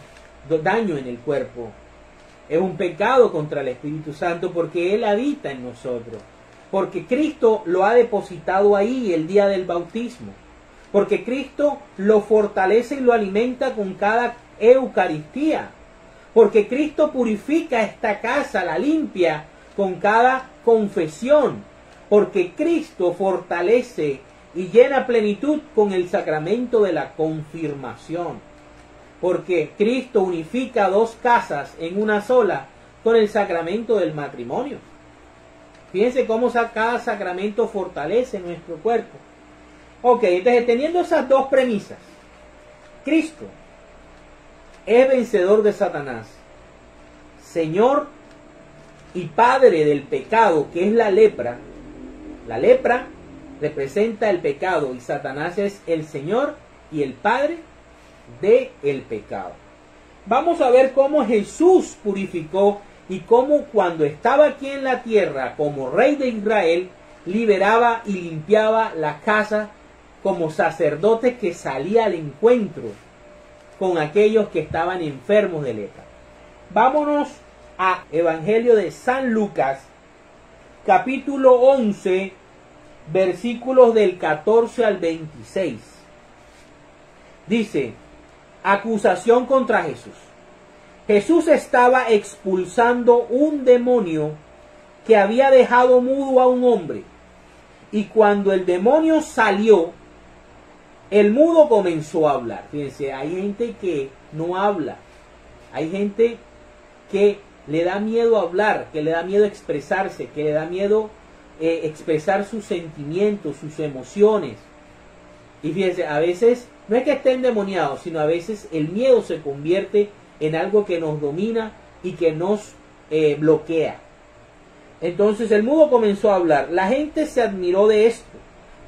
S1: en el cuerpo, es un pecado contra el Espíritu Santo, porque Él habita en nosotros, porque Cristo lo ha depositado ahí el día del bautismo, porque Cristo lo fortalece y lo alimenta con cada Eucaristía, porque Cristo purifica esta casa, la limpia con cada confesión, porque Cristo fortalece y llena plenitud con el sacramento de la confirmación, porque Cristo unifica dos casas en una sola con el sacramento del matrimonio. Fíjense cómo cada sacramento fortalece nuestro cuerpo. Ok, entonces teniendo esas dos premisas, Cristo es vencedor de Satanás, Señor y Padre del pecado, que es la lepra. La lepra representa el pecado y Satanás es el Señor y el Padre del pecado. Vamos a ver cómo Jesús purificó y cómo cuando estaba aquí en la tierra como rey de Israel, liberaba y limpiaba la casa como sacerdote que salía al encuentro con aquellos que estaban enfermos de lepra. Vámonos a Evangelio de San Lucas, capítulo 11, versículos del 14 al 26. Dice, acusación contra Jesús. Jesús estaba expulsando un demonio que había dejado mudo a un hombre. Y cuando el demonio salió, el mudo comenzó a hablar. Fíjense, hay gente que no habla. Hay gente que le da miedo hablar, que le da miedo expresarse, que le da miedo expresar sus sentimientos, sus emociones. Y fíjense, a veces no es que esté endemoniado, sino a veces el miedo se convierte en algo que nos domina y que nos bloquea. Entonces el mudo comenzó a hablar. La gente se admiró de esto,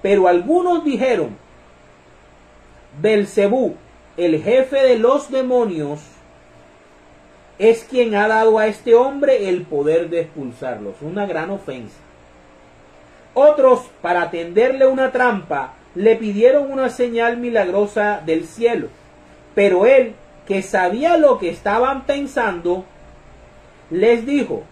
S1: pero algunos dijeron, Belcebú, el jefe de los demonios, es quien ha dado a este hombre el poder de expulsarlos. Una gran ofensa. Otros, para tenderle una trampa, le pidieron una señal milagrosa del cielo. Pero él, que sabía lo que estaban pensando, les dijo,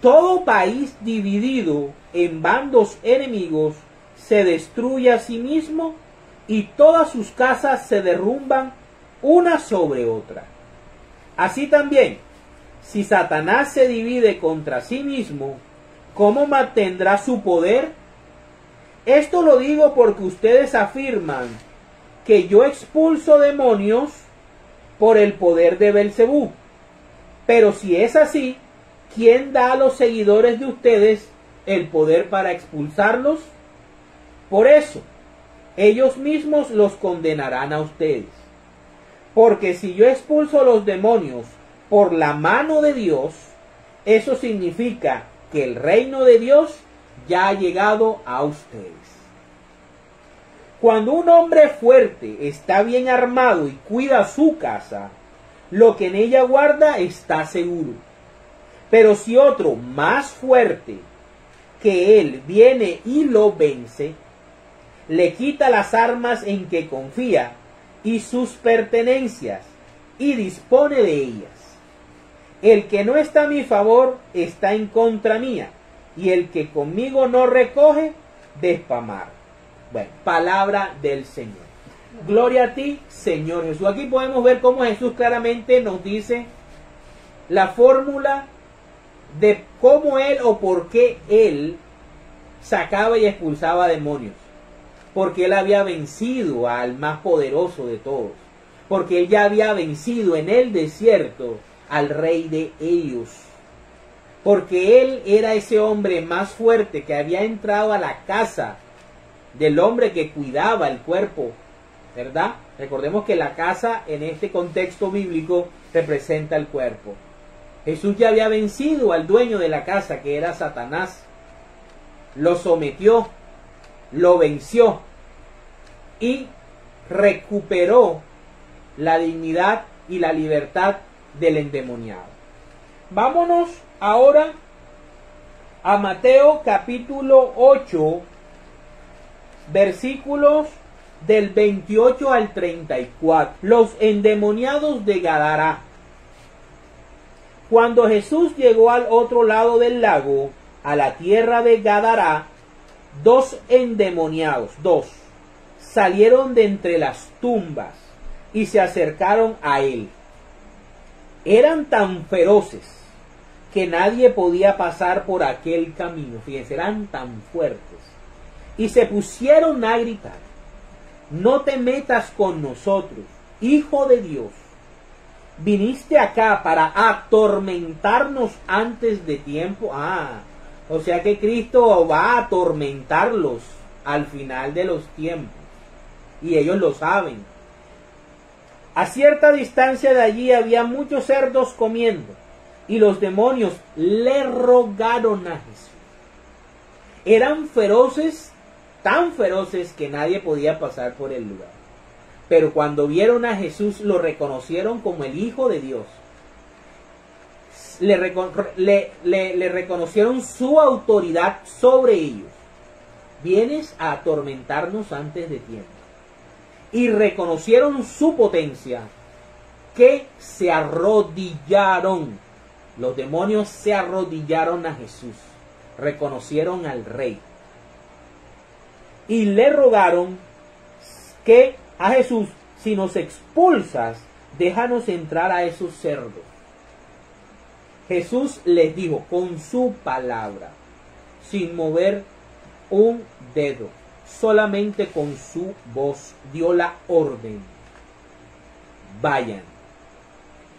S1: todo país dividido en bandos enemigos se destruye a sí mismo y todas sus casas se derrumban una sobre otra. Así también, si Satanás se divide contra sí mismo, ¿cómo mantendrá su poder? Esto lo digo porque ustedes afirman que yo expulso demonios por el poder de Belcebú. Pero si es así, ¿quién da a los seguidores de ustedes el poder para expulsarlos? Por eso, ellos mismos los condenarán a ustedes. Porque si yo expulso los demonios por la mano de Dios, eso significa que el reino de Dios ya ha llegado a ustedes. Cuando un hombre fuerte está bien armado y cuida su casa, lo que en ella guarda está seguro. Pero si otro más fuerte que él viene y lo vence, le quita las armas en que confía y sus pertenencias y dispone de ellas. El que no está a mi favor está en contra mía, y el que conmigo no recoge, despamar. Bueno, palabra del Señor. Gloria a ti, Señor Jesús. Aquí podemos ver cómo Jesús claramente nos dice la fórmula de cómo Él o por qué Él sacaba y expulsaba demonios. Porque Él había vencido al más poderoso de todos. Porque Él ya había vencido en el desierto al rey de ellos. Porque Él era ese hombre más fuerte que había entrado a la casa del hombre que cuidaba el cuerpo, ¿verdad? Recordemos que la casa en este contexto bíblico representa el cuerpo. Jesús ya había vencido al dueño de la casa, que era Satanás. Lo sometió, lo venció y recuperó la dignidad y la libertad del endemoniado. Vámonos ahora a Mateo capítulo 8, versículos del 28 al 34. Los endemoniados de Gadara. Cuando Jesús llegó al otro lado del lago, a la tierra de Gadara, dos endemoniados, salieron de entre las tumbas y se acercaron a él. Eran tan feroces que nadie podía pasar por aquel camino. Fíjense, eran tan fuertes. Y se pusieron a gritar: no te metas con nosotros, Hijo de Dios. ¿Viniste acá para atormentarnos antes de tiempo? O sea que Cristo va a atormentarlos al final de los tiempos. Y ellos lo saben. A cierta distancia de allí había muchos cerdos comiendo. Y los demonios le rogaron a Jesús. Eran feroces, tan feroces que nadie podía pasar por el lugar. Pero cuando vieron a Jesús, lo reconocieron como el Hijo de Dios. Le reconocieron su autoridad sobre ellos. Vienes a atormentarnos antes de tiempo. Y reconocieron su potencia, que se arrodillaron. Los demonios se arrodillaron a Jesús. Reconocieron al Rey. Y le rogaron que a Jesús: si nos expulsas, déjanos entrar a esos cerdos. Jesús les dijo con su palabra, sin mover un dedo, solamente con su voz, dio la orden: vayan.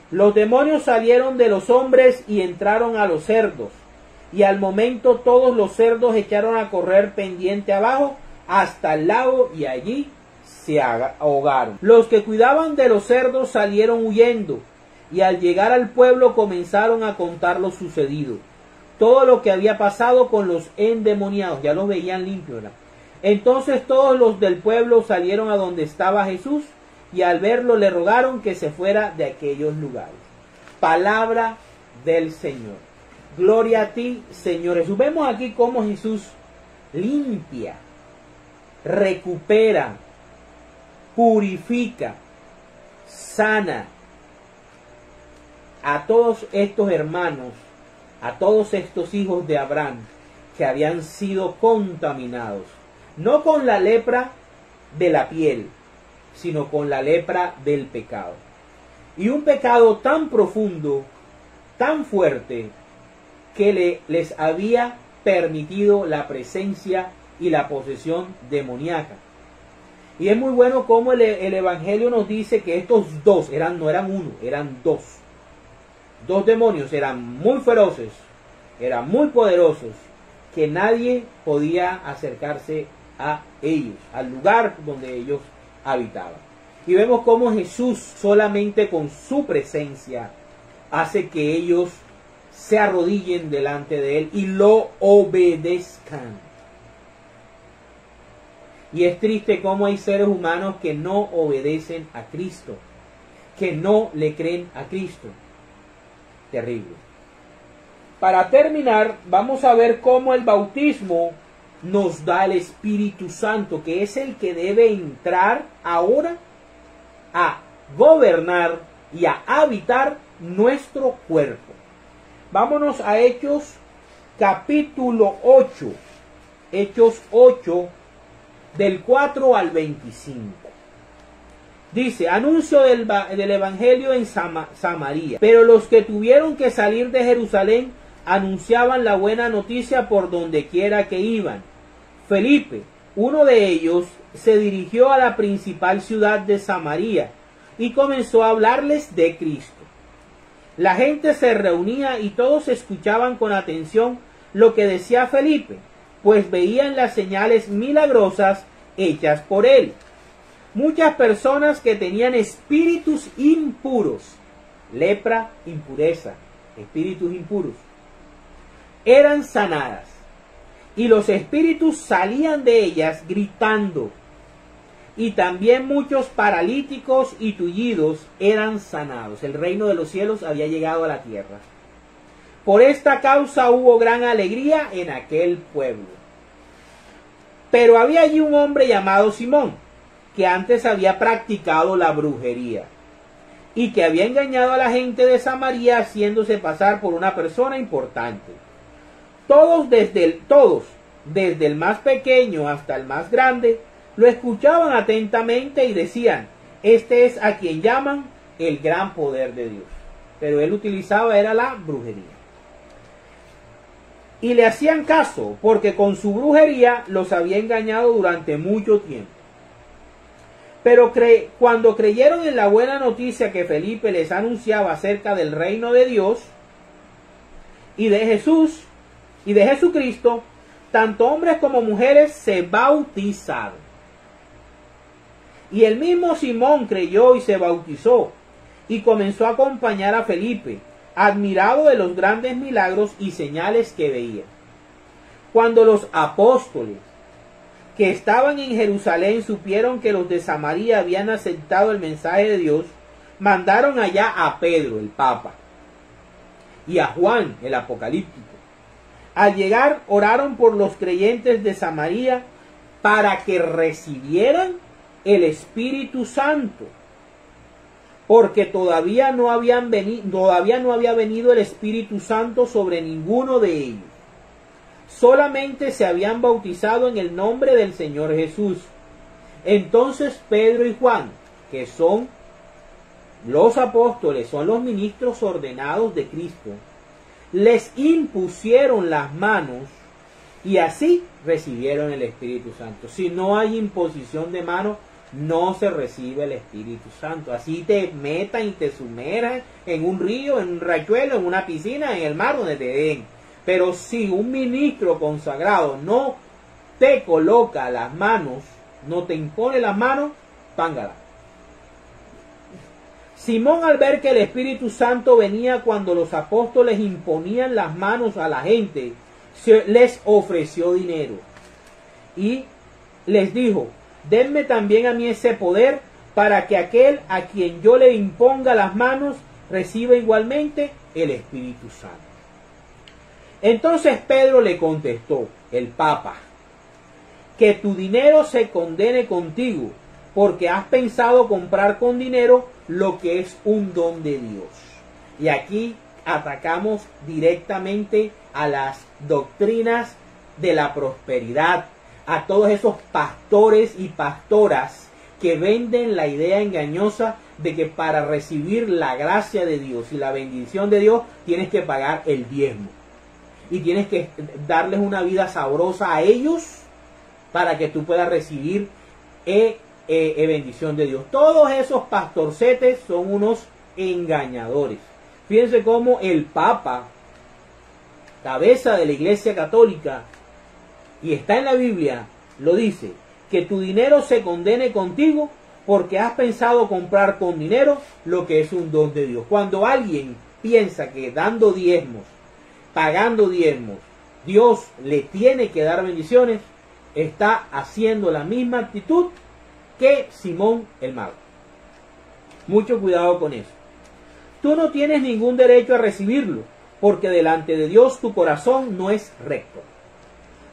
S1: Los demonios salieron de los hombres y entraron a los cerdos. Y al momento todos los cerdos echaron a correr pendiente abajo hasta el lago, y allí se ahogaron. Los que cuidaban de los cerdos salieron huyendo, y al llegar al pueblo comenzaron a contar lo sucedido, todo lo que había pasado con los endemoniados. Ya los veían limpios, ¿verdad? Entonces todos los del pueblo salieron a donde estaba Jesús, y al verlo le rogaron que se fuera de aquellos lugares. Palabra del Señor. Gloria a ti, Señor Jesús. Vemos aquí cómo Jesús limpia, recupera, purifica, sana a todos estos hermanos, a todos estos hijos de Abraham que habían sido contaminados, no con la lepra de la piel, sino con la lepra del pecado. Y un pecado tan profundo, tan fuerte, que les había permitido la presencia y la posesión demoníaca. Y es muy bueno como el Evangelio nos dice que estos dos no eran uno, eran dos. dos demonios eran muy feroces, eran muy poderosos, que nadie podía acercarse a ellos, al lugar donde ellos habitaban. Y vemos cómo Jesús solamente con su presencia hace que ellos se arrodillen delante de Él y lo obedezcan. Y es triste cómo hay seres humanos que no obedecen a Cristo, que no le creen a Cristo. Terrible. Para terminar, vamos a ver cómo el bautismo nos da el Espíritu Santo, que es el que debe entrar ahora a gobernar y a habitar nuestro cuerpo. Vámonos a Hechos capítulo 8. Hechos 8 del 4 al 25. Dice, anuncio del Evangelio en Samaria. Pero los que tuvieron que salir de Jerusalén anunciaban la buena noticia por donde quiera que iban. Felipe, uno de ellos, se dirigió a la principal ciudad de Samaria y comenzó a hablarles de Cristo. La gente se reunía y todos escuchaban con atención lo que decía Felipe, pues veían las señales milagrosas hechas por él. Muchas personas que tenían espíritus impuros, lepra, impureza, espíritus impuros, eran sanadas, y los espíritus salían de ellas gritando, y también muchos paralíticos y tullidos eran sanados. El reino de los cielos había llegado a la tierra. Por esta causa hubo gran alegría en aquel pueblo. Pero había allí un hombre llamado Simón, que antes había practicado la brujería, y que había engañado a la gente de Samaria haciéndose pasar por una persona importante. Todos, desde el más pequeño hasta el más grande, lo escuchaban atentamente y decían, este es a quien llaman el gran poder de Dios. Pero él utilizaba era la brujería. Y le hacían caso, porque con su brujería los había engañado durante mucho tiempo. Pero cuando creyeron en la buena noticia que Felipe les anunciaba acerca del reino de Dios y de Jesús y de Jesucristo, tanto hombres como mujeres se bautizaron. Y el mismo Simón creyó y se bautizó y comenzó a acompañar a Felipe, admirado de los grandes milagros y señales que veía. Cuando los apóstoles que estaban en Jerusalén supieron que los de Samaria habían aceptado el mensaje de Dios, mandaron allá a Pedro, el Papa, y a Juan, el Apocalíptico. Al llegar, oraron por los creyentes de Samaria para que recibieran el Espíritu Santo, porque todavía no había venido el Espíritu Santo sobre ninguno de ellos. Solamente se habían bautizado en el nombre del Señor Jesús. Entonces Pedro y Juan, que son los apóstoles, son los ministros ordenados de Cristo, les impusieron las manos y así recibieron el Espíritu Santo. Si no hay imposición de manos, no se recibe el Espíritu Santo. Así te metan y te sumerjan en un río, en un riachuelo, en una piscina, en el mar, donde te den. Pero si un ministro consagrado no te coloca las manos, no te impone las manos, pángala. Simón, al ver que el Espíritu Santo venía cuando los apóstoles imponían las manos a la gente, les ofreció dinero y les dijo, denme también a mí ese poder para que aquel a quien yo le imponga las manos reciba igualmente el Espíritu Santo. Entonces Pedro le contestó, el Papa, que tu dinero se condene contigo, porque has pensado comprar con dinero lo que es un don de Dios. Y aquí atacamos directamente a las doctrinas de la prosperidad, a todos esos pastores y pastoras que venden la idea engañosa de que para recibir la gracia de Dios y la bendición de Dios tienes que pagar el diezmo y tienes que darles una vida sabrosa a ellos para que tú puedas recibir bendición de Dios. Todos esos pastorcetes son unos engañadores. Fíjense cómo el Papa, cabeza de la Iglesia Católica, y está en la Biblia, lo dice, que tu dinero se condene contigo porque has pensado comprar con dinero lo que es un don de Dios. Cuando alguien piensa que dando diezmos, pagando diezmos, Dios le tiene que dar bendiciones, está haciendo la misma actitud que Simón el Mago. Mucho cuidado con eso. Tú no tienes ningún derecho a recibirlo, porque delante de Dios tu corazón no es recto.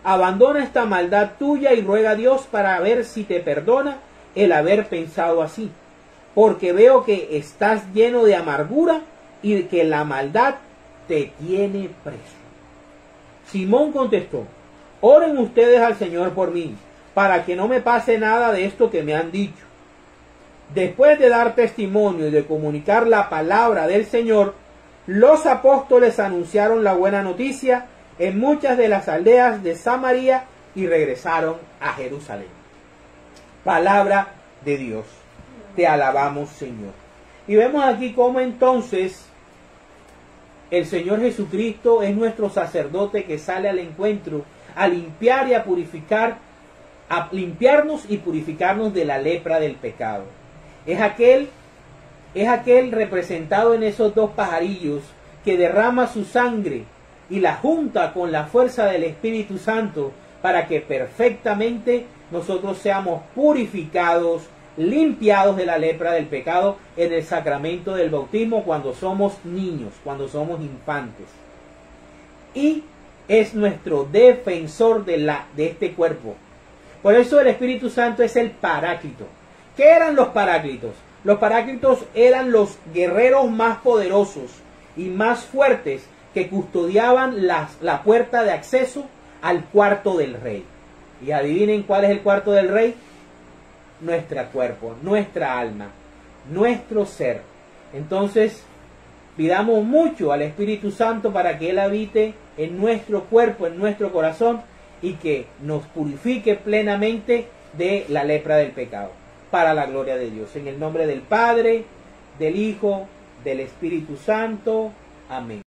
S1: Abandona esta maldad tuya y ruega a Dios para ver si te perdona el haber pensado así, porque veo que estás lleno de amargura y que la maldad te tiene preso. Simón contestó: oren ustedes al Señor por mí, para que no me pase nada de esto que me han dicho. Después de dar testimonio y de comunicar la palabra del Señor, los apóstoles anunciaron la buena noticia en muchas de las aldeas de Samaria y regresaron a Jerusalén. Palabra de Dios. Te alabamos, Señor. Y vemos aquí cómo entonces el Señor Jesucristo es nuestro sacerdote que sale al encuentro a limpiar y a purificar, a limpiarnos y purificarnos de la lepra del pecado. Es aquel representado en esos dos pajarillos que derrama su sangre y la junta con la fuerza del Espíritu Santo para que perfectamente nosotros seamos purificados, limpiados de la lepra del pecado en el sacramento del bautismo cuando somos niños, cuando somos infantes. Y es nuestro defensor de este cuerpo. Por eso el Espíritu Santo es el Paráclito. ¿Qué eran los Paráclitos? Los Paráclitos eran los guerreros más poderosos y más fuertes que custodiaban la puerta de acceso al cuarto del rey. Y adivinen cuál es el cuarto del rey. Nuestro cuerpo, nuestra alma, nuestro ser. Entonces, pidamos mucho al Espíritu Santo para que Él habite en nuestro cuerpo, en nuestro corazón, y que nos purifique plenamente de la lepra del pecado, para la gloria de Dios. En el nombre del Padre, del Hijo, del Espíritu Santo. Amén.